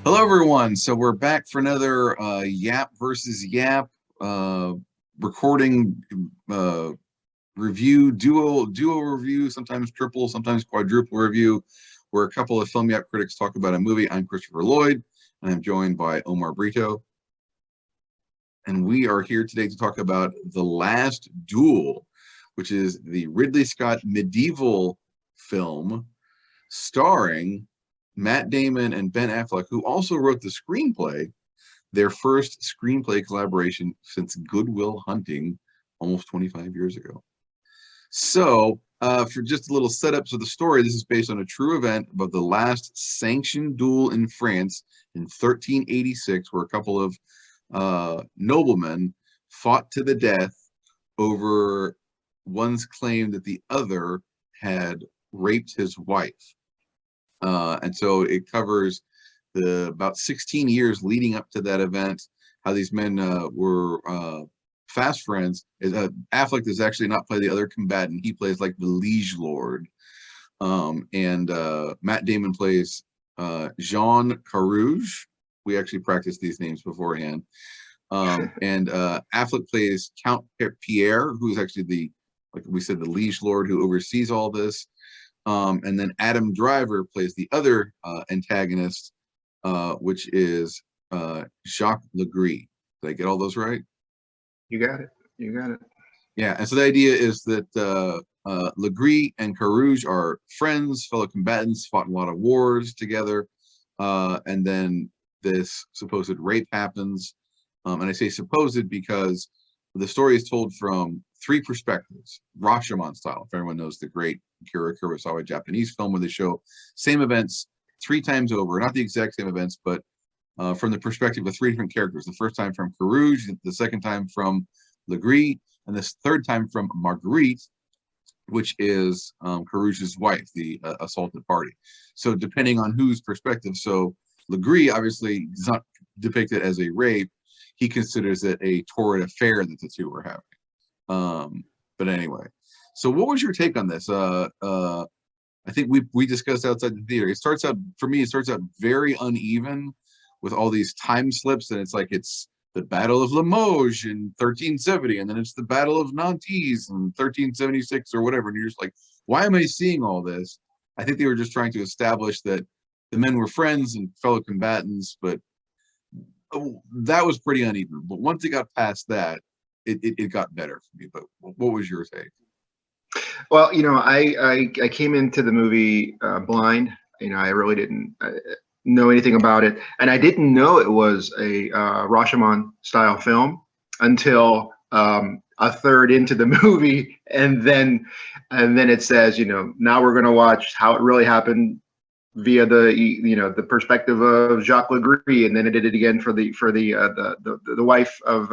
Hello, everyone. So we're back for another Yap versus Yap recording review, duo review, sometimes triple, sometimes quadruple review, where a couple of Film Yap critics talk about a movie. I'm Christopher Lloyd, and I'm joined by Omar Brito. And we are here today to talk about The Last Duel, which is the Ridley Scott medieval film starring Matt Damon and Ben Affleck, who also wrote the screenplay, their first screenplay collaboration since Good Will Hunting almost 25 years ago. So, for just a little setup to the story, this is based on a true event of the last sanctioned duel in France in 1386, where a couple of noblemen fought to the death over one's claim that the other had raped his wife. And so it covers the about 16 years leading up to that event, how these men were fast friends. Affleck does actually not play the other combatant. He plays like the liege lord. And Matt Damon plays Jean Carouge. We actually practiced these names beforehand. And Affleck plays Count Pierre, who's actually like we said, the liege lord who oversees all this. And then Adam Driver plays the other antagonist, which is Jacques Legris. Did I get all those right? You got it. You got it. Yeah, and so the idea is that Legris and Carouge are friends, fellow combatants, fought in a lot of wars together, and then this supposed rape happens. And I say supposed because the story is told from three perspectives, Rashomon style. If everyone knows the great Akira Kurosawa Japanese film where they show same events three times over, not the exact same events, but from the perspective of three different characters. The first time from Carouge, the second time from Legris, and this third time from Marguerite, which is Carouge's wife, the assaulted party. So depending on whose perspective, so Legris obviously does not depict it as a rape. He considers it a torrid affair that the two were having. But anyway, so what was your take on this? I think we discussed outside the theater. It starts out, for me, it starts out very uneven with all these time slips, and it's like it's the Battle of Limoges in 1370, and then it's the Battle of Nantes in 1376 or whatever. And you're just like, why am I seeing all this? I think they were just trying to establish that the men were friends and fellow combatants, but that was pretty uneven. But once it got past that, it got better for me. But what was your take? Well, I came into the movie blind. I really didn't know anything about it, and I didn't know it was a Rashomon style film until a third into the movie, and then it says, now we're going to watch how it really happened via the perspective of Jacques Legris, and then it did it again for the wife of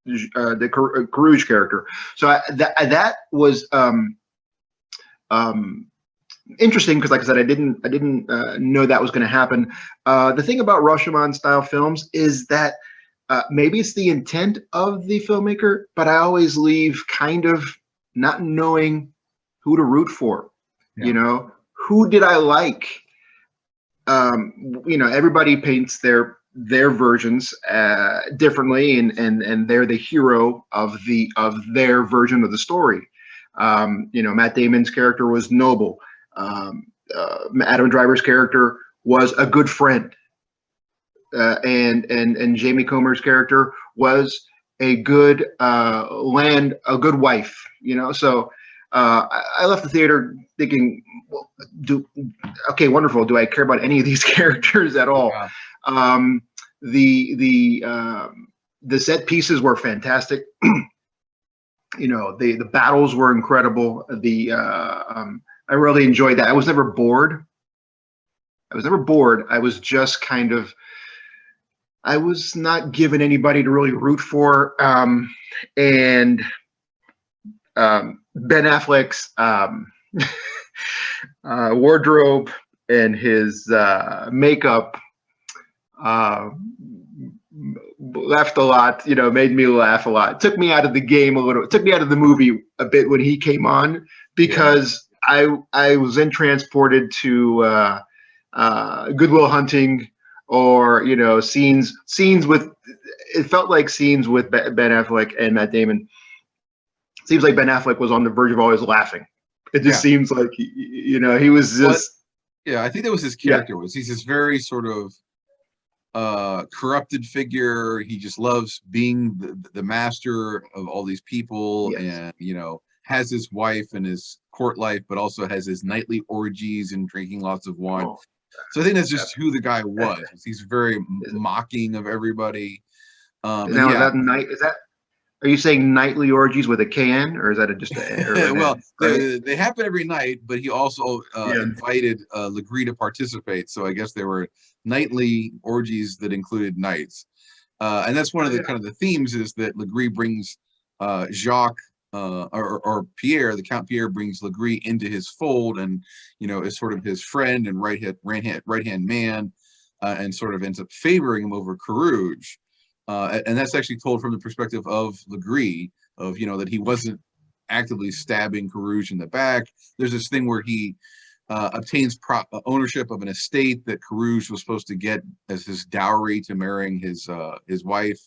the Carouge character. So that was interesting because, like I said, I didn't know that was going to happen. The thing about Rashomon style films is that maybe it's the intent of the filmmaker, but I always leave kind of not knowing who to root for. Yeah. Who did I like? Everybody paints their versions differently, and they're the hero of their version of the story. Matt Damon's character was noble. Adam Driver's character was a good friend, and Jamie Comer's character was a good wife. So. I left the theater thinking, well, okay, wonderful. Do I care about any of these characters at all? Yeah. The set pieces were fantastic. The battles were incredible. I really enjoyed that. I was never bored. I was just kind of, I was not given anybody to really root for. And Ben Affleck's wardrobe and his makeup left a lot, made me laugh a lot. It took me out of the game a little. It took me out of the movie a bit when he came on, because I was then transported to Good Will Hunting, or scenes with. It felt like scenes with Ben Affleck and Matt Damon. Seems like Ben Affleck was on the verge of always laughing. It just seems like he was just. Yeah, I think that was his character. He's this very sort of corrupted figure. He just loves being the master of all these people, and has his wife and his court life, but also has his nightly orgies and drinking lots of wine. Oh, so I think that's just who the guy was. He's very mocking of everybody. Now, are you saying nightly orgies with a KN, or is that just a well, they happen every night, but he also invited Legree to participate. So I guess there were nightly orgies that included nights. And that's one of the kind of the themes, is that Legree brings Jacques or Pierre, the Count Pierre, brings Legree into his fold, and is sort of his friend and right hand man, and sort of ends up favoring him over Carouge. And that's actually told from the perspective of Legree, of that he wasn't actively stabbing Carouge in the back. There's this thing where he obtains ownership of an estate that Carouge was supposed to get as his dowry to marrying his wife,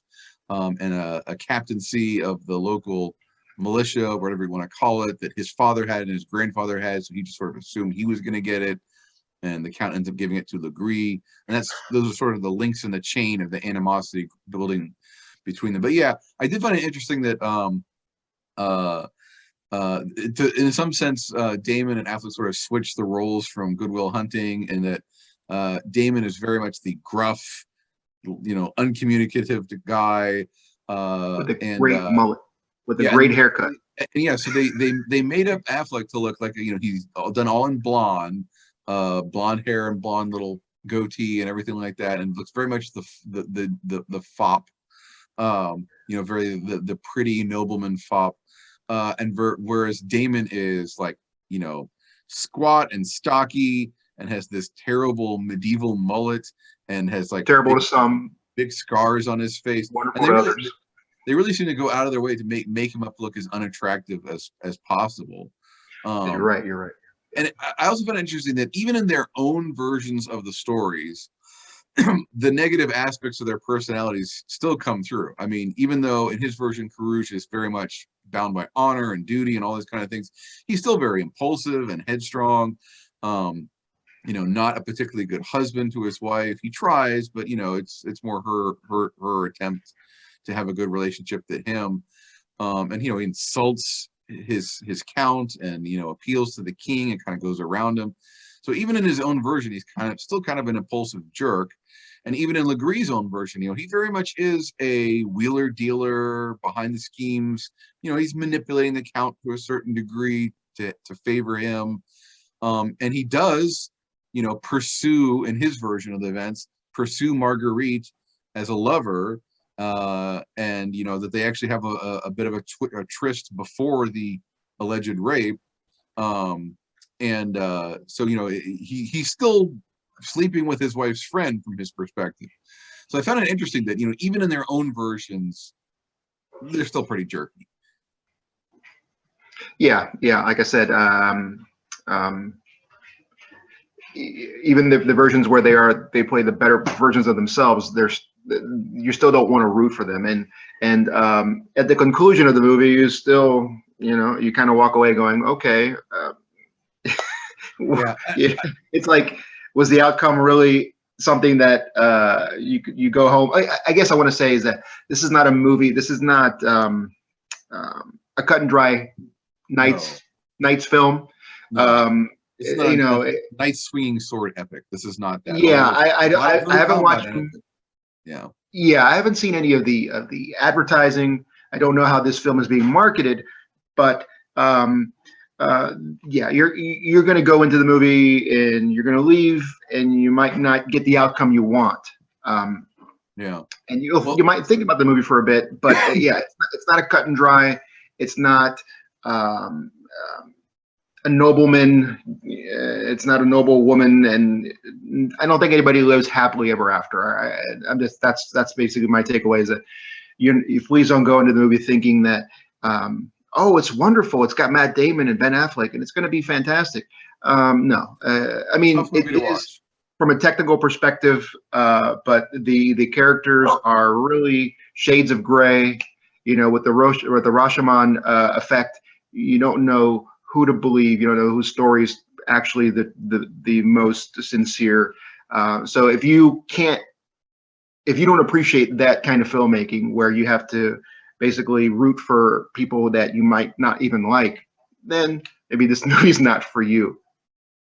and a captaincy of the local militia, whatever you want to call it, that his father had and his grandfather had. So he just sort of assumed he was going to get it. And the Count ends up giving it to Legree, and those are sort of the links in the chain of the animosity building between them. But yeah, I did find it interesting that, in some sense, Damon and Affleck sort of switched the roles from Good Will Hunting, and that Damon is very much the gruff, uncommunicative guy, with a great mullet, with a great haircut. And yeah, so they made up Affleck to look like he's done all in blonde hair and blonde little goatee and everything like that, and looks very much the fop, very the pretty nobleman fop, whereas Damon is like squat and stocky and has this terrible medieval mullet and has like terrible to some, big scars on his face. Wonderful to others. They really seem to go out of their way to make him up look as unattractive as possible. You're right. And I also found it interesting that even in their own versions of the stories, the negative aspects of their personalities still come through. I mean, even though in his version, Carouge is very much bound by honor and duty and all these kind of things, he's still very impulsive and headstrong. Not a particularly good husband to his wife. He tries, but it's more her attempt to have a good relationship than him. And he insults his count, and appeals to the king and kind of goes around him. So even in his own version, he's still kind of an impulsive jerk. And even in Legree's own version, he very much is a wheeler dealer behind the schemes. He's manipulating the count to a certain degree to favor him. And he does, pursue, in his version of the events, pursue Marguerite as a lover. And that they actually have a bit of a tryst before the alleged rape, so he's still sleeping with his wife's friend from his perspective. So I found it interesting that even in their own versions, they're still pretty jerky. Yeah, like I said, even the versions where they play the better versions of themselves, you still don't want to root for them, and at the conclusion of the movie, you still you kind of walk away going, okay, it's like, was the outcome really something that you go home? I guess I want to say is that this is not a movie. This is not a cut and dry Knights film. No. It's not a night swinging sword epic. This is not that. Yeah, I haven't watched. Yeah, I haven't seen any of the advertising. I don't know how this film is being marketed, but you're going to go into the movie and you're going to leave, and you might not get the outcome you want. And you might think about the movie for a bit, but it's not a cut and dry. It's not a nobleman. It's not a noble woman, and I don't think anybody lives happily ever after. That's basically my takeaway, is that you please don't go into the movie thinking that it's wonderful, it's got Matt Damon and Ben Affleck and it's going to be fantastic. No, I mean, it is from a technical perspective, but the characters are really shades of gray. You know, with the Rashomon effect, you don't know who to believe. You don't know whose story is actually the most sincere. So if you don't appreciate that kind of filmmaking, where you have to basically root for people that you might not even like, then maybe this movie's not for you.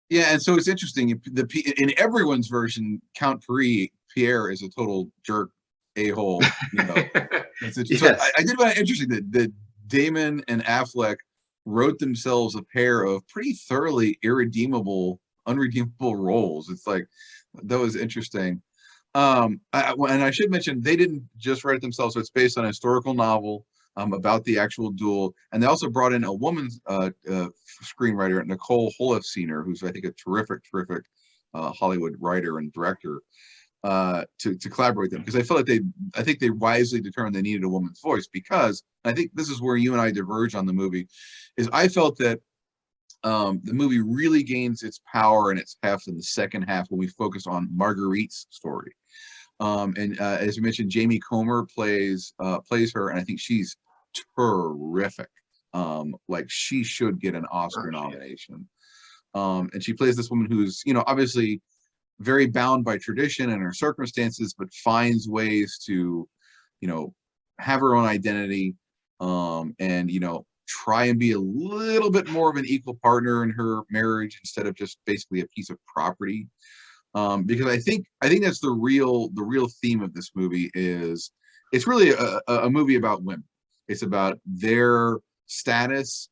Yeah, and so it's interesting. In everyone's version, Count Pierre is a total jerk, a-hole. You know, Yes. So I did find it interesting that Damon and Affleck wrote themselves a pair of pretty thoroughly unredeemable roles. It's like, that was interesting. And I should mention, they didn't just write it themselves. So it's based on a historical novel about the actual duel, and they also brought in a woman's screenwriter, Nicole Holofcener, who's I think a terrific Hollywood writer and director, to collaborate with them, because I think they wisely determined they needed a woman's voice, because I think this is where you and I diverge on the movie. Is I felt that the movie really gains its power and its heft in the second half when we focus on Marguerite's story. And as you mentioned, Jamie Comer plays her, and I think she's terrific. Like, she should get an Oscar nomination. And she plays this woman who's, you know, obviously very bound by tradition and her circumstances, but finds ways to, you know, have her own identity, and, you know, try and be a little bit more of an equal partner in her marriage instead of just basically a piece of property. Because I think that's the real theme of this movie. Is it's really a movie about women. It's about their status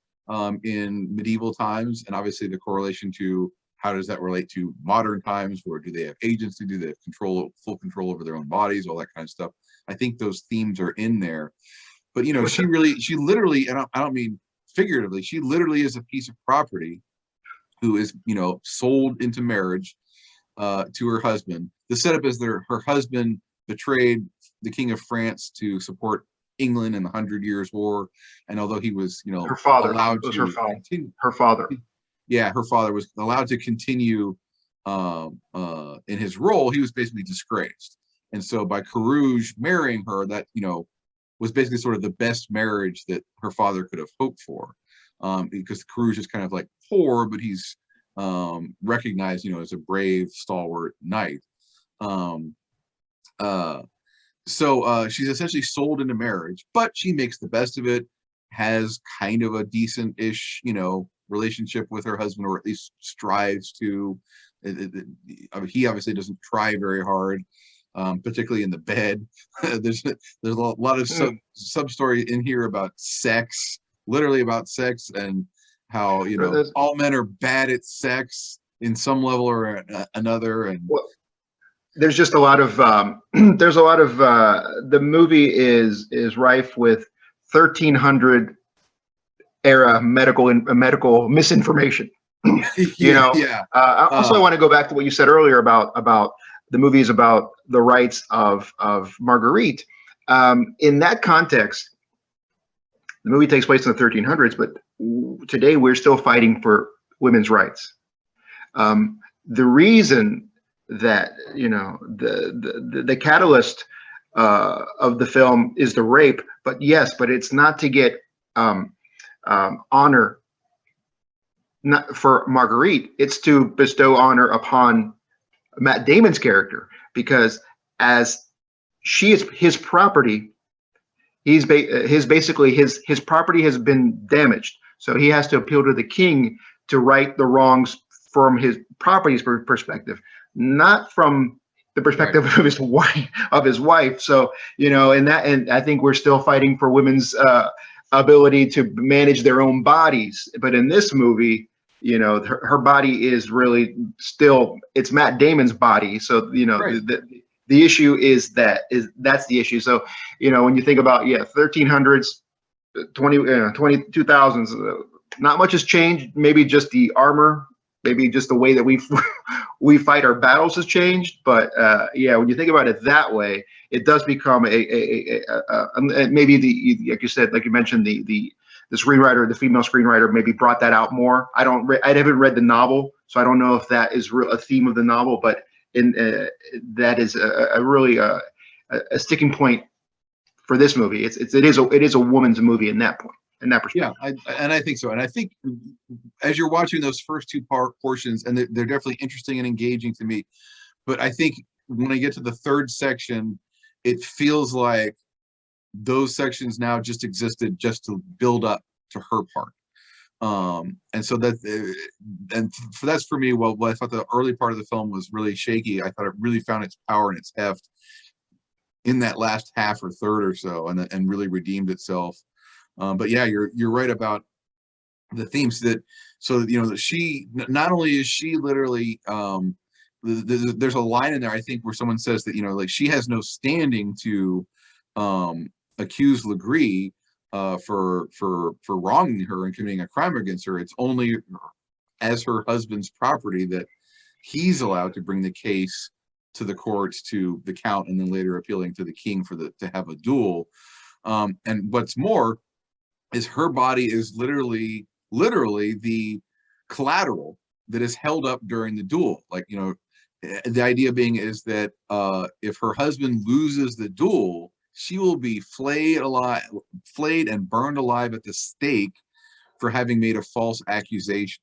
in medieval times, and obviously the correlation to how does that relate to modern times, where do they have agency, do they have full control over their own bodies, all that kind of stuff. I think those themes are in there. But, you know, she literally, and I don't mean figuratively, she literally is a piece of property who is, you know, sold into marriage to her husband. The setup is her husband betrayed the King of France to support England in the 100 Years' War, and although he was, you know, her father allowed was to continue, her father was allowed to continue in his role, he was basically disgraced. And so by Carouge marrying her, that, you know, was basically sort of the best marriage that her father could have hoped for, because Carouge is kind of like poor, but he's recognized, you know, as a brave, stalwart knight. So she's essentially sold into marriage, but she makes the best of it, has kind of a decent-ish, you know, relationship with her husband, or at least strives to. I mean, he obviously doesn't try very hard, particularly in the bed. there's a lot of sub story in here about sex, literally about sex, and how, you know, all men are bad at sex in some level or another. And well, there's just a lot of the movie is rife with 1300 era medical misinformation. You know, yeah. Also, I want to go back to what you said earlier about the movie is about the rights of Marguerite. In that context, the movie takes place in the 1300s, but today we're still fighting for women's rights. The reason that, you know, the catalyst of the film is the rape, but it's not to get honor, not for Marguerite. It's to bestow honor upon Matt Damon's character, because as she is his property, his property has been damaged, so he has to appeal to the king to right the wrongs from his property's perspective, not from the perspective of his wife. So, you know, and I think we're still fighting for women's ability to manage their own bodies. But in this movie, you know, her body is really still, it's Matt Damon's body. So, you know, the issue is that's the issue. So, you know, when you think about 1300s, 2000s, not much has changed. Maybe just the armor, maybe just the way that we fight our battles has changed. But when you think about it that way, it does become maybe like you said, like you mentioned, the screenwriter, the female screenwriter, maybe brought that out more. I haven't read the novel, so I don't know if that is a theme of the novel. But in that is a really a sticking point for this movie. It is a woman's movie in that point, in that perspective. Yeah, I think so. And I think as you're watching those first two portions, and they're definitely interesting and engaging to me, but I think when I get to the third section, it feels like those sections now just existed just to build up to her part. And so that's for me. Well, I thought the early part of the film was really shaky. I thought it really found its power and its heft in that last half or third or so, and really redeemed itself. But yeah, you're right about the themes that. So she not only is she literally there's a line in there, I think, where someone says that like she has no standing to accuse Legree for wronging her and committing a crime against her. It's only as her husband's property that he's allowed to bring the case to the courts, to the count, and then later appealing to the king to have a duel. And what's more is her body is literally the collateral that is held up during the duel. Like, the idea being is that if her husband loses the duel, she will be flayed and burned alive at the stake for having made a false accusation.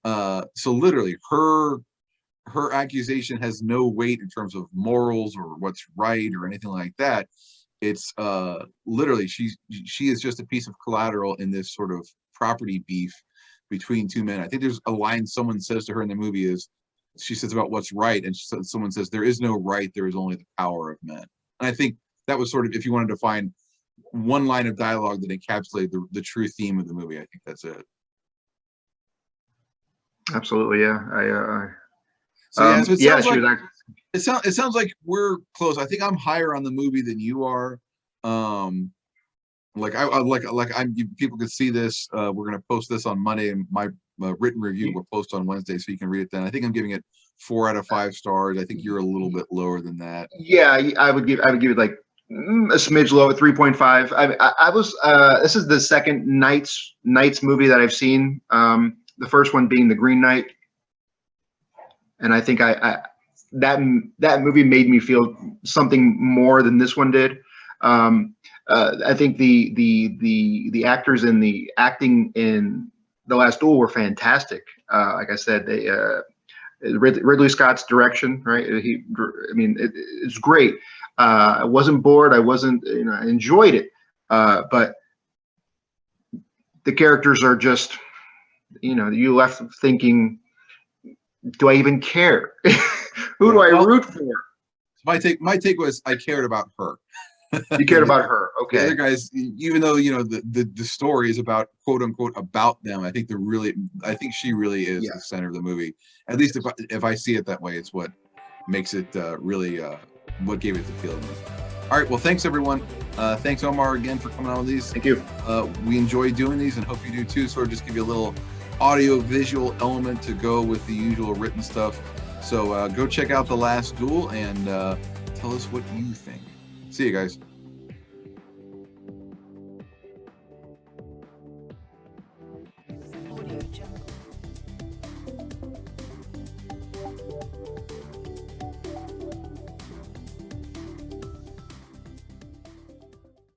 So literally, her accusation has no weight in terms of morals or what's right or anything like that. It's literally she is just a piece of collateral in this sort of property beef between two men. I think there's a line someone says to her in the movie is, she says about what's right, and someone says there is no right, there is only the power of men. And I think that was sort of, if you wanted to find one line of dialogue that encapsulated the true theme of the movie, I think that's it. Absolutely, yeah. It sounds like we're close. I think I'm higher on the movie than you are. People could see this. We're gonna post this on Monday, and my written review will post on Wednesday, so you can read it then. I think I'm giving it 4 out of 5 stars. I think you're a little bit lower than that. Yeah, I would give it like a smidge low at 3.5. I was this is the second Knights movie that I've seen. The first one being The Green Knight, and I think that movie made me feel something more than this one did. I think the actors and the acting in The Last Duel were fantastic. Like I said, Ridley Scott's direction, right? It's great. I wasn't bored. I enjoyed it. But the characters are just, you left thinking, do I even care? Who do I root for? My take was I cared about her. You cared about her, okay. The other guys, even though the story is about quote unquote about them, I think she really is the center of the movie. At least if I see it that way, it's what makes it really what gave it the feel to me. All right, well, thanks everyone. Thanks Omar again for coming on with these. Thank you. We enjoy doing these and hope you do too. Sort of just give you a little audio visual element to go with the usual written stuff. So go check out The Last Duel and tell us what you think. See you guys.